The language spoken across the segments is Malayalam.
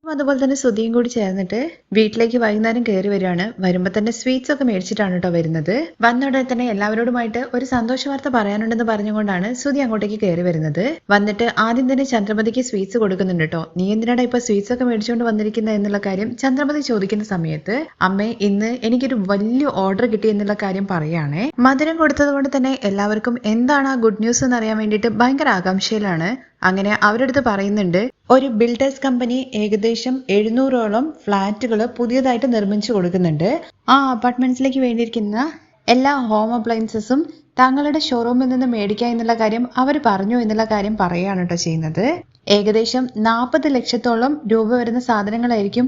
അതുപോലെ തന്നെ ശ്രുതിയും കൂടി ചേർന്നിട്ട് വീട്ടിലേക്ക് വൈകുന്നേരം കയറി വരികയാണ്. വരുമ്പോൾ തന്നെ സ്വീറ്റ്സ് ഒക്കെ മേടിച്ചിട്ടാണ് കേട്ടോ വരുന്നത്. വന്ന ഉടനെ തന്നെ എല്ലാവരോടുമായിട്ട് ഒരു സന്തോഷ വാർത്ത പറയാനുണ്ടെന്ന് പറഞ്ഞുകൊണ്ടാണ് ശ്രുതി അങ്ങോട്ടേക്ക് കയറി വരുന്നത്. വന്നിട്ട് ആദ്യം തന്നെ ചന്ദ്രമതിക്ക് സ്വീറ്റ്സ് കൊടുക്കുന്നുണ്ട് കേട്ടോ. നീ എന്തിനാണ് ഇപ്പൊ സ്വീറ്റ്സ് ഒക്കെ മേടിച്ചുകൊണ്ട് വന്നിരിക്കുന്നത് എന്നുള്ള കാര്യം ചന്ദ്രമതി ചോദിക്കുന്ന സമയത്ത് അമ്മേ ഇന്ന് എനിക്കൊരു വലിയ ഓർഡർ കിട്ടി എന്നുള്ള കാര്യം പറയുകയാണേ. മധുരം കൊടുത്തത് കൊണ്ട് തന്നെ എല്ലാവർക്കും എന്താണ് ആ ഗുഡ് ന്യൂസ് എന്ന് അറിയാൻ വേണ്ടിയിട്ട് ഭയങ്കര ആകാംക്ഷയിലാണ്. അങ്ങനെ അവരടുത്ത് പറയുന്നുണ്ട്, ഒരു ബിൽഡേഴ്സ് കമ്പനി ഏകദേശം 700ഓളം ഫ്ലാറ്റുകൾ പുതിയതായിട്ട് നിർമ്മിച്ചു കൊടുക്കുന്നുണ്ട്. ആ അപ്പാർട്ട്മെന്റ്സിലേക്ക് വേണ്ടിയിരിക്കുന്ന എല്ലാ ഹോം അപ്ലയൻസസും തങ്ങളുടെ ഷോറൂമിൽ നിന്ന് മേടിക്കാം എന്നുള്ള കാര്യം അവർ പറഞ്ഞു എന്നുള്ള കാര്യം പറയുകയാണ് കേട്ടോ ചെയ്യുന്നത്. ഏകദേശം 40 ലക്ഷത്തോളം രൂപ വരുന്ന സാധനങ്ങളായിരിക്കും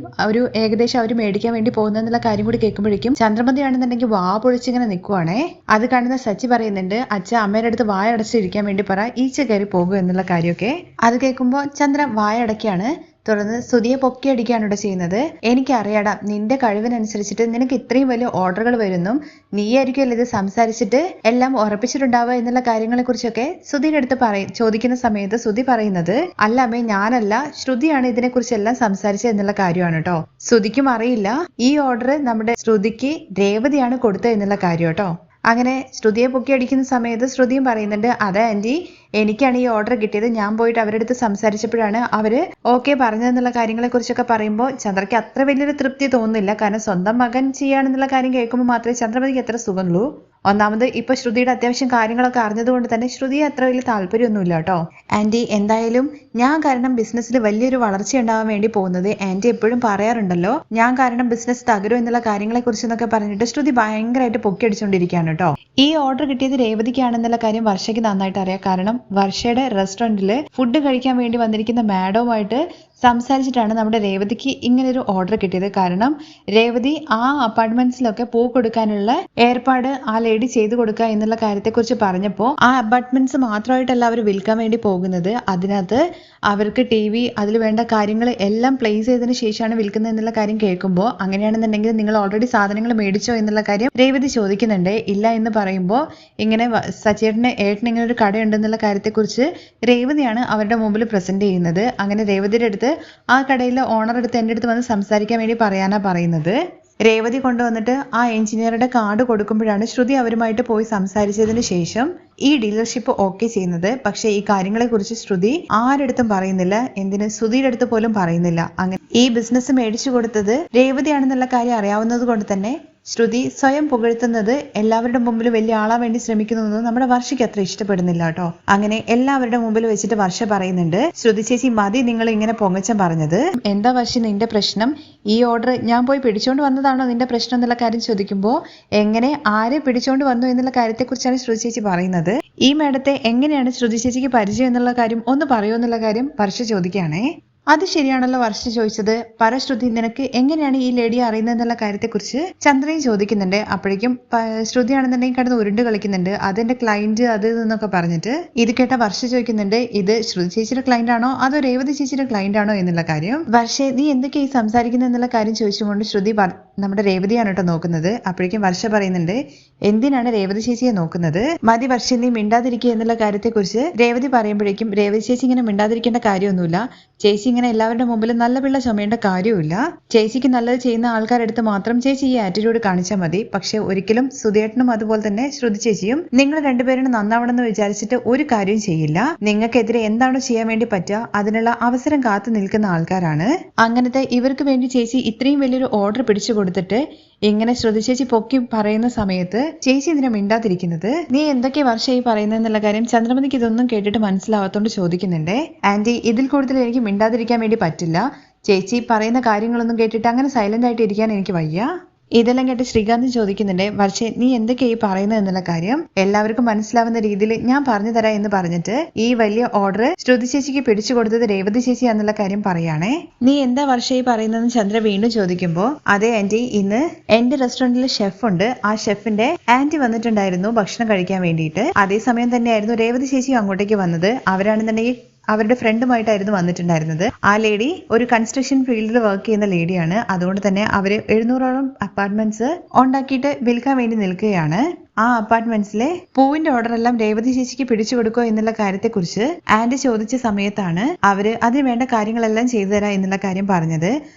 ഏകദേശം അവർ മേടിക്കാൻ വേണ്ടി പോകുന്നതെന്നുള്ള കാര്യം കൂടി കേൾക്കുമ്പോഴേക്കും ചന്ദ്രമതിയാണെന്നുണ്ടെങ്കിൽ വാ പൊളിച്ചിങ്ങനെ നിൽക്കുവാണേ. അത് കാണുന്ന സച്ചി പറയുന്നുണ്ട്, അച്ഛ അമ്മയുടെ അടുത്ത് വായ അടച്ചിരിക്കാൻ വേണ്ടി പറ, ഈച്ച കയറി പോകും എന്നുള്ള കാര്യമൊക്കെ. അത് കേൾക്കുമ്പോൾ ചന്ദ്ര വായ അടയ്ക്കാണ്. തുടർന്ന് ശ്രുതിയെ പൊക്കി അടിക്കുകയാണ് ഇവിടെ ചെയ്യുന്നത്. എനിക്കറിയാടാ നിന്റെ കഴിവിനനുസരിച്ചിട്ട് നിനക്ക് ഇത്രയും വലിയ ഓർഡറുകൾ വരുന്നു, നീയായിരിക്കുമല്ലോ ഇത് സംസാരിച്ചിട്ട് എല്ലാം ഉറപ്പിച്ചിട്ടുണ്ടാവുക എന്നുള്ള കാര്യങ്ങളെ കുറിച്ചൊക്കെ ശ്രുതിയുടെ അടുത്ത് ചോദിക്കുന്ന സമയത്ത് ശ്രുതി പറയുന്നത്, അല്ല അമ്മേ ഞാനല്ല, ശ്രുതിയാണ് ഇതിനെക്കുറിച്ച് എല്ലാം സംസാരിച്ചത് എന്നുള്ള കാര്യമാണ് കേട്ടോ. ശ്രുതിക്കും അറിയില്ല ഈ ഓർഡർ നമ്മുടെ ശ്രുതിക്ക് രേവതിയാണ് കൊടുത്തത് എന്നുള്ള കാര്യം കേട്ടോ. അങ്ങനെ ശ്രുതിയെ പൊക്കി അടിക്കുന്ന സമയത്ത് ശ്രുതിയും പറയുന്നുണ്ട്, അതെ ആന്റി എനിക്കാണ് ഈ ഓർഡർ കിട്ടിയത്, ഞാൻ പോയിട്ട് അവരുടെ അടുത്ത് സംസാരിച്ചപ്പോഴാണ് അവര് ഓക്കെ പറഞ്ഞതെന്നുള്ള കാര്യങ്ങളെ കുറിച്ചൊക്കെ പറയുമ്പോൾ ചന്ദ്രയ്ക്ക് അത്ര വലിയൊരു തൃപ്തി തോന്നുന്നില്ല. കാരണം സ്വന്തം മകൻ ചെയ്യാണെന്നുള്ള കാര്യം കേൾക്കുമ്പോൾ മാത്രമേ ചന്ദ്രമതിക്ക് എത്ര സുഖമുള്ളൂ. ഒന്നാമത് ഇപ്പൊ ശ്രുതിയുടെ അത്യാവശ്യം കാര്യങ്ങളൊക്കെ അറിഞ്ഞതുകൊണ്ട് തന്നെ ശ്രുതിയെ അത്ര വലിയ താല്പര്യമൊന്നുമില്ല കേട്ടോ. ആന്റി എന്തായാലും ഞാൻ കാരണം ബിസിനസ്സിൽ വലിയൊരു വളർച്ച ഉണ്ടാവാൻ വേണ്ടി പോകുന്നത് ആന്റി എപ്പോഴും പറയാറുണ്ടല്ലോ, ഞാൻ കാരണം ബിസിനസ് തകരും എന്നുള്ള കാര്യങ്ങളെ കുറിച്ചെന്നൊക്കെ പറഞ്ഞിട്ട് ശ്രുതി ഭയങ്കരമായിട്ട് പൊക്കി അടിച്ചുകൊണ്ടിരിക്കുകയാണ് കേട്ടോ. ഈ ഓർഡർ കിട്ടിയത് രേവതിക്കാണെന്നുള്ള കാര്യം വർഷയ്ക്ക് നന്നായിട്ട് അറിയാം. കാരണം വർഷയുടെ റെസ്റ്റോറന്റിൽ ഫുഡ് കഴിക്കാൻ വേണ്ടി വന്നിരിക്കുന്ന മാഡവുമായിട്ട് സംസാരിച്ചിട്ടാണ് നമ്മുടെ രേവതിക്ക് ഇങ്ങനൊരു ഓർഡർ കിട്ടിയത്. കാരണം രേവതി ആ അപ്പാർട്ട്മെന്റ്സിലൊക്കെ പൂ കൊടുക്കാനുള്ള ഏർപ്പാട് ആ ലേഡി ചെയ്തു കൊടുക്കുക എന്നുള്ള കാര്യത്തെക്കുറിച്ച് പറഞ്ഞപ്പോൾ ആ അപ്പാർട്ട്മെന്റ്സ് മാത്രമായിട്ടല്ല അവർ വിൽക്കാൻ വേണ്ടി പോകുന്നത്, അതിനകത്ത് അവർക്ക് TV അതിൽ വേണ്ട കാര്യങ്ങൾ എല്ലാം പ്ലേസ് ചെയ്തതിന് ശേഷമാണ് വിൽക്കുന്നത് എന്നുള്ള കാര്യം കേൾക്കുമ്പോൾ, അങ്ങനെയാണെന്നുണ്ടെങ്കിൽ നിങ്ങൾ ഓൾറെഡി സാധനങ്ങൾ മേടിച്ചോ എന്നുള്ള കാര്യം രേവതി ചോദിക്കുന്നുണ്ട്. ഇല്ല എന്ന് പറയുമ്പോൾ ഇങ്ങനെ സച്ചേട്ടന് ഏട്ടന് ഇങ്ങനെ ഒരു കടയുണ്ടെന്നുള്ള കാര്യത്തെക്കുറിച്ച് രേവതിയാണ് അവരുടെ മുമ്പിൽ പ്രസന്റ് ചെയ്യുന്നത്. അങ്ങനെ രേവതിയുടെ അടുത്ത് ആ കടയിലെ ഓണർ അടുത്ത് എൻ്റെ അടുത്ത് വന്ന് സംസാരിക്കാൻ വേണ്ടി പറയാനാ പറയുന്നത്. രേവതി കൊണ്ടുവന്നിട്ട് ആ എഞ്ചിനീയറുടെ കാർഡ് കൊടുക്കുമ്പോഴാണ് ശ്രുതി അവരുമായിട്ട് പോയി സംസാരിച്ചതിന് ശേഷം ഈ ഡീലർഷിപ്പ് ഓക്കെ ചെയ്യുന്നത്. പക്ഷെ ഈ കാര്യങ്ങളെ കുറിച്ച് ശ്രുതി ആരടുത്തും പറയുന്നില്ല, എന്തിന് ശ്രുതിയുടെ അടുത്ത് പോലും പറയുന്നില്ല. അങ്ങനെ ഈ ബിസിനസ് മേടിച്ചു കൊടുത്തത് രേവതിയാണെന്നുള്ള കാര്യം അറിയാവുന്നത് കൊണ്ട് തന്നെ ശ്രുതി സ്വയം പുകഴ്ത്തുന്നത് എല്ലാവരുടെ മുമ്പിൽ വലിയ ആളാൻ വേണ്ടി ശ്രമിക്കുന്നതൊന്നും നമ്മുടെ വർഷയ്ക്ക് അത്ര ഇഷ്ടപ്പെടുന്നില്ല കേട്ടോ. അങ്ങനെ എല്ലാവരുടെ മുമ്പിൽ വെച്ചിട്ട് വർഷ പറയുന്നുണ്ട്, ശ്രുതി ചേച്ചി മതി നിങ്ങൾ ഇങ്ങനെ പൊങ്ങച്ചം പറഞ്ഞത്, എന്താ വർഷ നിന്റെ പ്രശ്നം, ഈ ഓർഡർ ഞാൻ പോയി പിടിച്ചോണ്ട് വന്നതാണോ നിന്റെ പ്രശ്നം എന്നുള്ള കാര്യം ചോദിക്കുമ്പോൾ എങ്ങനെ ആരെ പിടിച്ചോണ്ട് വന്നു എന്നുള്ള കാര്യത്തെക്കുറിച്ചാണ് ശ്രുതി ചേച്ചി പറയുന്നത്. ഈ മേഡത്തെ എങ്ങനെയാണ് ശ്രുതി ചേച്ചിക്ക് പരിചയം എന്നുള്ള കാര്യം ഒന്ന് പറയൂ എന്നുള്ള കാര്യം വർഷ ചോദിക്കുകയാണേ. അത് ശരിയാണല്ലോ വർഷ ചോദിച്ചത്, പരശ്രുതി നിനക്ക് എങ്ങനെയാണ് ഈ ലേഡിയെ അറിയുന്നത് എന്നുള്ള കാര്യത്തെക്കുറിച്ച് ചന്ദ്രയും ചോദിക്കുന്നുണ്ട്. അപ്പോഴേക്കും ശ്രുതിയാണെന്നുണ്ടെങ്കിൽ കിടന്ന് ഉരുണ്ട് കളിക്കുന്നുണ്ട്, അതെന്റെ ക്ലയന്റ് അത് ഇതെന്നൊക്കെ പറഞ്ഞിട്ട്. ഇത് കേട്ട വർഷ ചോദിക്കുന്നുണ്ട്, ഇത് ശ്രുതി ചേച്ചിയുടെ ക്ലയന്റ് ആണോ അതോ രേവതി ചേച്ചിയുടെ ക്ലയന്റ് ആണോ എന്നുള്ള കാര്യം. വർഷേ നീ എന്തൊക്കെയായി സംസാരിക്കുന്നത് എന്നുള്ള കാര്യം ചോദിച്ചുകൊണ്ട് ശ്രുതി നമ്മുടെ രേവതിയാണ് കേട്ടോ നോക്കുന്നത്. അപ്പോഴേക്കും വർഷ പറയുന്നുണ്ട്, എന്തിനാണ് രേവതി ചേച്ചിയെ നോക്കുന്നത്, മതി വർഷ നീ മിണ്ടാതിരിക്കുക എന്നുള്ള കാര്യത്തെക്കുറിച്ച് രേവതി പറയുമ്പോഴേക്കും രേവതി ചേച്ചി ഇങ്ങനെ മിണ്ടാതിരിക്കേണ്ട കാര്യമൊന്നുമില്ല, ചേച്ചി ഇങ്ങനെ എല്ലാവരുടെ മുമ്പിൽ നല്ല പിള്ള ചുമയേണ്ട കാര്യമില്ല, ചേച്ചിക്ക് നല്ലത് ചെയ്യുന്ന ആൾക്കാരെടുത്ത് മാത്രം ചേച്ചി ഈ ആറ്റിറ്റ്യൂഡ് കാണിച്ചാൽ മതി. പക്ഷെ ഒരിക്കലും സുധേട്ടനും അതുപോലെ തന്നെ ശ്രുതി ചേച്ചിയും നിങ്ങൾ രണ്ടുപേരും നന്നാവണമെന്ന് വിചാരിച്ചിട്ട് ഒരു കാര്യവും ചെയ്യില്ല. നിങ്ങൾക്കെതിരെ എന്താണോ ചെയ്യാൻ വേണ്ടി പറ്റുക അതിനുള്ള അവസരം കാത്തു നിൽക്കുന്ന ആൾക്കാരാണ്. അങ്ങനത്തെ ഇവർക്ക് വേണ്ടി ചേച്ചി ഇത്രയും വലിയൊരു ഓർഡർ പിടിച്ചു കൊടുത്തിട്ട് ഇങ്ങനെ ശ്രുതി ചേച്ചി പൊക്കി പറയുന്ന സമയത്ത് ചേച്ചി ഇതിനെ മിണ്ടാതിരിക്കുന്നത്, നീ എന്തൊക്കെ വർഷമായി പറയുന്നത് എന്നുള്ള കാര്യം ചന്ദ്രമതിക്ക് ഇതൊന്നും കേട്ടിട്ട് മനസ്സിലാവാത്തോണ്ട് ചോദിക്കുന്നുണ്ട്. ആന്റി ഇതിൽ കൂടുതൽ എനിക്ക് മിണ്ടാതിരിക്കാൻ വേണ്ടി പറ്റില്ല, ചേച്ചി പറയുന്ന കാര്യങ്ങളൊന്നും കേട്ടിട്ട് അങ്ങനെ സൈലന്റ് ആയിട്ട് ഇരിക്കാൻ എനിക്ക് വയ്യ. ഇതെല്ലാം കേട്ട് ശ്രീകാന്ത് ചോദിക്കുന്നുണ്ട്, പക്ഷേ നീ എന്തൊക്കെയായി പറയുന്നത് എന്നുള്ള കാര്യം എല്ലാവർക്കും മനസ്സിലാവുന്ന രീതിയിൽ ഞാൻ പറഞ്ഞു തരാം എന്ന് പറഞ്ഞിട്ട് ഈ വലിയ ഓർഡർ ശ്രുതി ചേച്ചിക്ക് പിടിച്ചു കൊടുത്തത് രേവതി ചേച്ചി എന്നുള്ള കാര്യം പറയാണേ. നീ എന്താ വർഷമായി പറയുന്നതെന്ന് ചന്ദ്ര വീണ്ടും ചോദിക്കുമ്പോൾ, അതെ ആന്റി ഇന്ന് എന്റെ റെസ്റ്റോറന്റിൽ ഷെഫ് ഉണ്ട്, ആ ഷെഫിന്റെ ആന്റി വന്നിട്ടുണ്ടായിരുന്നു ഭക്ഷണം കഴിക്കാൻ വേണ്ടിയിട്ട്. അതേസമയം തന്നെയായിരുന്നു രേവതി ചേച്ചി അങ്ങോട്ടേക്ക് വന്നത്. അവരാണെന്നുണ്ടെങ്കിൽ അവരുടെ ഫ്രണ്ടുമായിട്ടായിരുന്നു വന്നിട്ടുണ്ടായിരുന്നത്. ആ ലേഡി ഒരു കൺസ്ട്രക്ഷൻ ഫീൽഡിൽ വർക്ക് ചെയ്യുന്ന ലേഡിയാണ്. അതുകൊണ്ട് തന്നെ അവര് 700ഓളം അപ്പാർട്ട്മെന്റ്സ് ഉണ്ടാക്കിയിട്ട് വിൽക്കാൻ വേണ്ടി നിൽക്കുകയാണ്. ആ അപ്പാർട്ട്മെന്റ്സിലെ പൂവിന്റെ ഓർഡർ എല്ലാം രേവതി ചേച്ചിക്ക് പിടിച്ചു കൊടുക്കോ എന്നുള്ള കാര്യത്തെക്കുറിച്ച് ആന്റി ചോദിച്ച സമയത്താണ് അവര് അതിന് വേണ്ട കാര്യങ്ങളെല്ലാം ചെയ്തു തരാം എന്നുള്ള കാര്യം പറഞ്ഞത്.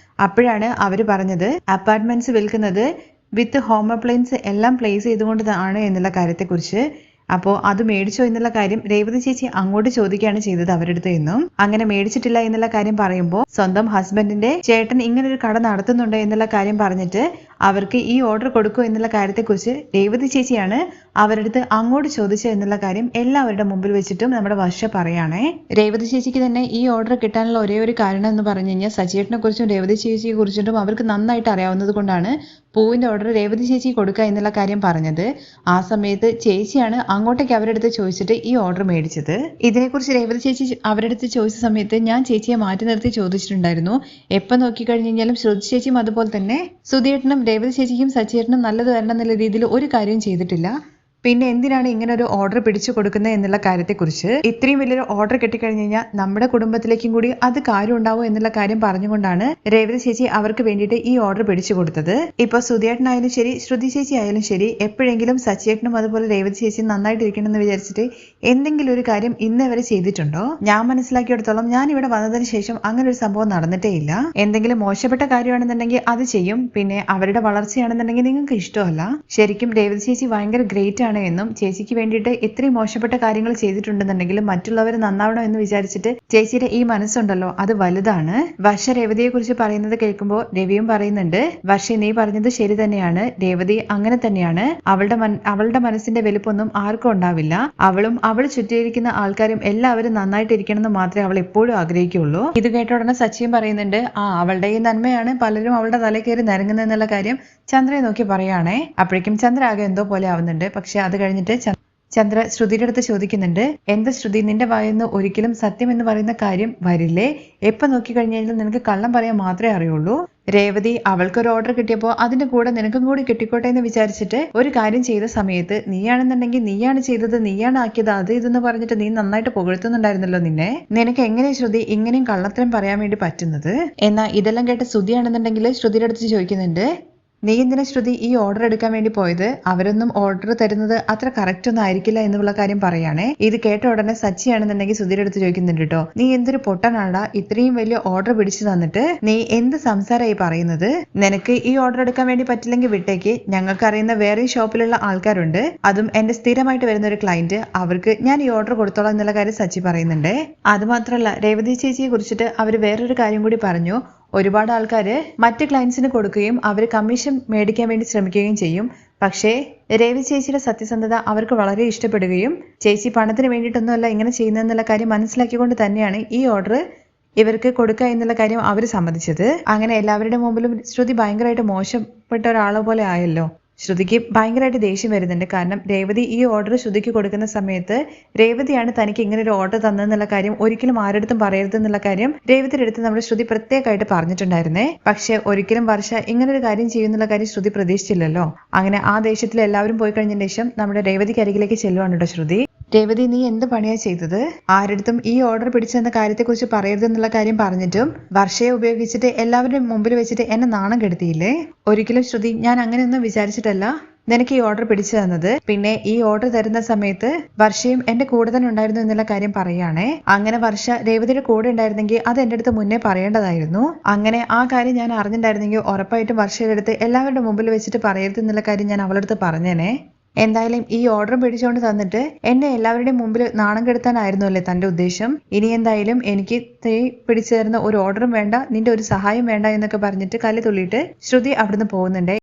അപ്പോഴാണ് അവര് പറഞ്ഞത് അപ്പാർട്ട്മെന്റ്സ് വിൽക്കുന്നത് വിത്ത് ഹോം അപ്ലയൻസ് എല്ലാം പ്ലേസ് ചെയ്തുകൊണ്ടാണ് എന്നുള്ള കാര്യത്തെക്കുറിച്ച്. അപ്പോൾ അത് മേടിച്ചോ എന്നുള്ള കാര്യം രേവതി ചേച്ചി അങ്ങോട്ട് ചോദിക്കുകയാണ് ചെയ്തത് അവരുടെ അടുത്ത് നിന്നും. അങ്ങനെ മേടിച്ചിട്ടില്ല എന്നുള്ള കാര്യം പറയുമ്പോൾ സ്വന്തം ഹസ്ബൻഡിന്റെ ചേട്ടൻ ഇങ്ങനെ ഒരു കട നടത്തുന്നുണ്ട് എന്നുള്ള കാര്യം പറഞ്ഞിട്ട് അവർക്ക് ഈ ഓർഡർ കൊടുക്കൂ എന്നുള്ള കാര്യത്തെക്കുറിച്ച് രേവതി ചേച്ചിയാണ് അവരുടെ അടുത്ത് അങ്ങോട്ട് ചോദിച്ചത് എന്നുള്ള കാര്യം എല്ലാവരുടെ മുമ്പിൽ വെച്ചിട്ടും നമ്മുടെ വർഷ പറയുകയാണേ. രേവതി ചേച്ചിക്ക് തന്നെ ഈ ഓർഡർ കിട്ടാനുള്ള ഒരേ ഒരു കാരണം എന്ന് പറഞ്ഞു കഴിഞ്ഞാൽ സച്ചിയേട്ടനെ കുറിച്ചും രേവതി ചേച്ചിയെ കുറിച്ചിട്ടും അവർക്ക് നന്നായിട്ട് അറിയാവുന്നത് കൊണ്ടാണ് പൂവിന്റെ ഓർഡർ രേവതി ചേച്ചി കൊടുക്കുക എന്നുള്ള കാര്യം പറഞ്ഞത്. ആ സമയത്ത് ചേച്ചിയാണ് അങ്ങോട്ടേക്ക് അവരുടെ അടുത്ത് ചോദിച്ചിട്ട് ഈ ഓർഡർ മേടിച്ചത്. ഇതിനെക്കുറിച്ച് രേവതി ചേച്ചി അവരുടെ അടുത്ത് ചോദിച്ച സമയത്ത് ഞാൻ ചേച്ചിയെ മാറ്റി നിർത്തി ചോദിച്ചിട്ടുണ്ടായിരുന്നു. എപ്പം നോക്കിക്കഴിഞ്ഞു കഴിഞ്ഞാലും ശ്രുതി ചേച്ചിയും അതുപോലെ തന്നെ സുധിയേട്ടനും രേവതി ചേച്ചിക്കും സച്ചിയേട്ടനും നല്ലത് വരണം എന്നുള്ള രീതിയിൽ ഒരു കാര്യവും ചെയ്തിട്ടില്ല. പിന്നെ എന്തിനാണ് ഇങ്ങനെ ഒരു ഓർഡർ പിടിച്ചു കൊടുക്കുന്നത് എന്നുള്ള കാര്യത്തെക്കുറിച്ച്. ഇത്രയും വലിയൊരു ഓർഡർ കിട്ടിക്കഴിഞ്ഞു കഴിഞ്ഞാൽ നമ്മുടെ കുടുംബത്തിലേക്കും കൂടി അത് കാര്യം ഉണ്ടാവും എന്നുള്ള കാര്യം പറഞ്ഞുകൊണ്ടാണ് രേവതി ചേച്ചി അവർക്ക് വേണ്ടിയിട്ട് ഈ ഓർഡർ പിടിച്ചു കൊടുത്തത്. ഇപ്പൊ സുധിയേട്ടനായാലും ശരി ശ്രുതി ചേച്ചി ആയാലും ശരി എപ്പോഴെങ്കിലും സച്ചിയേട്ടനും അതുപോലെ രേവതി ചേച്ചി നന്നായിട്ടിരിക്കണം എന്ന് വിചാരിച്ചിട്ട് എന്തെങ്കിലും ഒരു കാര്യം ഇന്നേ വരെ ചെയ്തിട്ടുണ്ടോ? ഞാൻ മനസ്സിലാക്കിയെടുത്തോളം ഞാൻ ഇവിടെ വന്നതിന് ശേഷം അങ്ങനെ ഒരു സംഭവം നടന്നിട്ടേ ഇല്ല. എന്തെങ്കിലും മോശപ്പെട്ട കാര്യമാണെന്നുണ്ടെങ്കിൽ അത് ചെയ്യും. പിന്നെ അവരുടെ വളർച്ചയാണെന്നുണ്ടെങ്കിൽ നിങ്ങൾക്ക് ഇഷ്ടമല്ല. ശരിക്കും രേവതി ചേച്ചി ഭയങ്കര ഗ്രേറ്റ് ആണ് എന്നും ചേച്ചിക്ക് വേണ്ടിയിട്ട് ഇത്രയും മോശപ്പെട്ട കാര്യങ്ങൾ ചെയ്തിട്ടുണ്ടെന്നുണ്ടെങ്കിലും മറ്റുള്ളവർ നന്നാവണം എന്ന് വിചാരിച്ചിട്ട് ചേച്ചിയുടെ ഈ മനസ്സുണ്ടല്ലോ അത് വലുതാണ്. വർഷ രേവതിയെ കുറിച്ച് പറയുന്നത് കേൾക്കുമ്പോൾ രവിയും പറയുന്നുണ്ട്, വർഷ നീ പറഞ്ഞത് ശരി തന്നെയാണ്, രേവതി അങ്ങനെ തന്നെയാണ്. അവളുടെ മനസ്സിന്റെ വലുപ്പൊന്നും ആർക്കും ഉണ്ടാവില്ല. അവളും അവൾ ചുറ്റിയിരിക്കുന്ന ആൾക്കാരും എല്ലാവരും നന്നായിട്ടിരിക്കണം എന്ന് മാത്രമേ അവൾ എപ്പോഴും ആഗ്രഹിക്കുള്ളൂ. ഇത് കേട്ട ഉടനെ സച്ചിയും പറയുന്നുണ്ട്, അവളുടെ ഈ നന്മയാണ് പലരും അവളുടെ തല കയറി നിരങ്ങുന്നെന്നുള്ള കാര്യം ചന്ദ്രയെ നോക്കി പറയുകയാണേ. അപ്പോഴേക്കും ചന്ദ്ര ആകെ എന്തോ പോലെ ആവുന്നുണ്ട്. പക്ഷെ അത് കഴിഞ്ഞിട്ട് ചന്ദ്ര ശ്രുതിയുടെ അടുത്ത് ചോദിക്കുന്നുണ്ട്, എന്താ ശ്രുതി നിന്റെ വായിന്ന് ഒരിക്കലും സത്യം എന്ന് പറയുന്ന കാര്യം വരില്ലേ? എപ്പം നോക്കിക്കഴിഞ്ഞാലും നിനക്ക് കള്ളം പറയാൻ മാത്രമേ അറിയുള്ളൂ. രേവതി അവൾക്കൊരു ഓർഡർ കിട്ടിയപ്പോൾ അതിന്റെ കൂടെ നിനക്കും കൂടി കിട്ടിക്കോട്ടെ എന്ന് വിചാരിച്ചിട്ട് ഒരു കാര്യം ചെയ്ത സമയത്ത് നീയാണെന്നുണ്ടെങ്കിൽ നീയാണ് ചെയ്തത്, നീയാണ് ആക്കിയത്, അത് ഇതെന്ന് പറഞ്ഞിട്ട് നീ നന്നായിട്ട് പുകഴ്ത്തുന്നുണ്ടായിരുന്നല്ലോ നിന്നെ. നിനക്ക് എങ്ങനെ ശ്രുതി ഇങ്ങനെയും കള്ളത്തരം പറയാൻ വേണ്ടി പറ്റുന്നത്? എന്നാൽ ഇതെല്ലാം കേട്ട ശ്രുതിയാണെന്നുണ്ടെങ്കിൽ ശ്രുതിയുടെ അടുത്ത് ചോദിക്കുന്നുണ്ട്, നീ എന്തിനാ ശ്രുതി ഈ ഓർഡർ എടുക്കാൻ വേണ്ടി പോയത്? അവരൊന്നും ഓർഡർ തരുന്നത് അത്ര കറക്റ്റ് ഒന്നും ആയിരിക്കില്ല എന്നുള്ള കാര്യം പറയാണേ. ഇത് കേട്ട ഉടനെ സച്ചിയാണെന്നുണ്ടെങ്കിൽ സുധീരുടെ അടുത്ത് ചോദിക്കുന്നുണ്ട് കേട്ടോ, നീ എന്തൊരു പൊട്ടനാടാ, ഇത്രയും വലിയ ഓർഡർ പിടിച്ചു തന്നിട്ട് നീ എന്ത് സംസാരമായി പറയുന്നത്? നിനക്ക് ഈ ഓർഡർ എടുക്കാൻ വേണ്ടി പറ്റില്ലെങ്കിൽ വിട്ടേക്ക്, ഞങ്ങൾക്ക് അറിയുന്ന വേറെ ഷോപ്പിലുള്ള ആൾക്കാരുണ്ട്, അതും എന്റെ സ്ഥിരമായിട്ട് വരുന്ന ഒരു ക്ലയന്റ്, അവർക്ക് ഞാൻ ഈ ഓർഡർ കൊടുത്തോളാം എന്നുള്ള കാര്യം സച്ചി പറയുന്നുണ്ട്. അത് മാത്രമല്ല രേവതി ചേച്ചിയെ കുറിച്ചിട്ട് അവർ വേറൊരു കാര്യം കൂടി പറഞ്ഞു, ഒരുപാട് ആൾക്കാർ മറ്റ് ക്ലയൻസിന് കൊടുക്കുകയും അവർ കമ്മീഷൻ മേടിക്കാൻ വേണ്ടി ശ്രമിക്കുകയും ചെയ്യും. പക്ഷേ രേവതി ചേച്ചിയുടെ സത്യസന്ധത അവർക്ക് വളരെ ഇഷ്ടപ്പെടുകയും ചേച്ചി പണത്തിന് വേണ്ടിയിട്ടൊന്നുമല്ല ഇങ്ങനെ ചെയ്യുന്നതെന്നുള്ള കാര്യം മനസ്സിലാക്കിക്കൊണ്ട് തന്നെയാണ് ഈ ഓർഡർ ഇവർക്ക് കൊടുക്കുക എന്നുള്ള കാര്യം അവർ സമ്മതിച്ചത്. അങ്ങനെ എല്ലാവരുടെ മുമ്പിലും ശ്രുതി ഭയങ്കരമായിട്ട് മോശപ്പെട്ട ഒരാളെ പോലെ ആയല്ലോ. ശ്രുതിക്ക് ഭയങ്കരമായിട്ട് ദേഷ്യം വരുന്നുണ്ട്. കാരണം രേവതി ഈ ഓർഡർ ശ്രുതിക്ക് കൊടുക്കുന്ന സമയത്ത് രേവതിയാണ് തനിക്ക് ഇങ്ങനെ ഒരു ഓർഡർ തന്നെന്നുള്ള കാര്യം ഒരിക്കലും ആരുടെ പറയരുത് എന്നുള്ള കാര്യം രേവതിയുടെ അടുത്ത് നമ്മുടെ ശ്രുതി പ്രത്യേകമായിട്ട് പറഞ്ഞിട്ടുണ്ടായിരുന്നേ. പക്ഷെ ഒരിക്കലും വർഷ ഇങ്ങനെ ഒരു കാര്യം ചെയ്യുന്നുള്ള കാര്യം ശ്രുതി പ്രതീക്ഷിച്ചില്ലല്ലോ. അങ്ങനെ ആ ദേഷ്യത്തിൽ എല്ലാവരും പോയി കഴിഞ്ഞതിന് ശേഷം നമ്മുടെ രേവതിക്ക് അരികിലേക്ക് ചെല്ലുവാണ് കേട്ടോ ശ്രുതി. രേവതി നീ എന്ത് പണിയാ ചെയ്തത്? ആരടുത്തും ഈ ഓർഡർ പിടിച്ചെന്ന കാര്യത്തെക്കുറിച്ച് പറയരുത് എന്നുള്ള കാര്യം പറഞ്ഞിട്ടും വർഷയെ ഉപയോഗിച്ചിട്ട് എല്ലാവരുടെയും മുമ്പിൽ വെച്ചിട്ട് എന്നെ നാണം കെടുത്തിയില്ലേ? ഒരിക്കലും ശ്രുതി ഞാൻ അങ്ങനെയൊന്നും വിചാരിച്ചിട്ടല്ല നിനക്ക് ഈ ഓർഡർ പിടിച്ചു തന്നത്. പിന്നെ ഈ ഓർഡർ തരുന്ന സമയത്ത് വർഷയും എന്റെ കൂടെ തന്നെ ഉണ്ടായിരുന്നു എന്നുള്ള കാര്യം പറയുകയാണേ. അങ്ങനെ വർഷ രേവതിയുടെ കൂടെ ഉണ്ടായിരുന്നെങ്കിൽ അത് എന്റെ അടുത്ത് മുന്നേ പറയേണ്ടതായിരുന്നു. അങ്ങനെ ആ കാര്യം ഞാൻ അറിഞ്ഞിട്ടുണ്ടായിരുന്നെങ്കിൽ ഉറപ്പായിട്ടും വർഷയുടെ അടുത്ത് എല്ലാവരുടെ മുമ്പിൽ വെച്ചിട്ട് പറയരുത് എന്നുള്ള കാര്യം ഞാൻ അവളുടെ അടുത്ത് പറഞ്ഞേനെ. എന്തായാലും ഈ ഓർഡർ പിടിച്ചുകൊണ്ട് തന്നിട്ട് എന്നെ എല്ലാവരുടെയും മുമ്പിൽ നാണം കെടുത്താനായിരുന്നു അല്ലേ തന്റെ ഉദ്ദേശം? ഇനി എന്തായാലും എനിക്ക് പിടിച്ചു തരുന്ന ഒരു ഓർഡറും വേണ്ട, നിന്റെ ഒരു സഹായം വേണ്ട എന്നൊക്കെ പറഞ്ഞിട്ട് കല്ല് തുള്ളിയിട്ട് ശ്രുതി അവിടുന്ന് പോകുന്നുണ്ട്.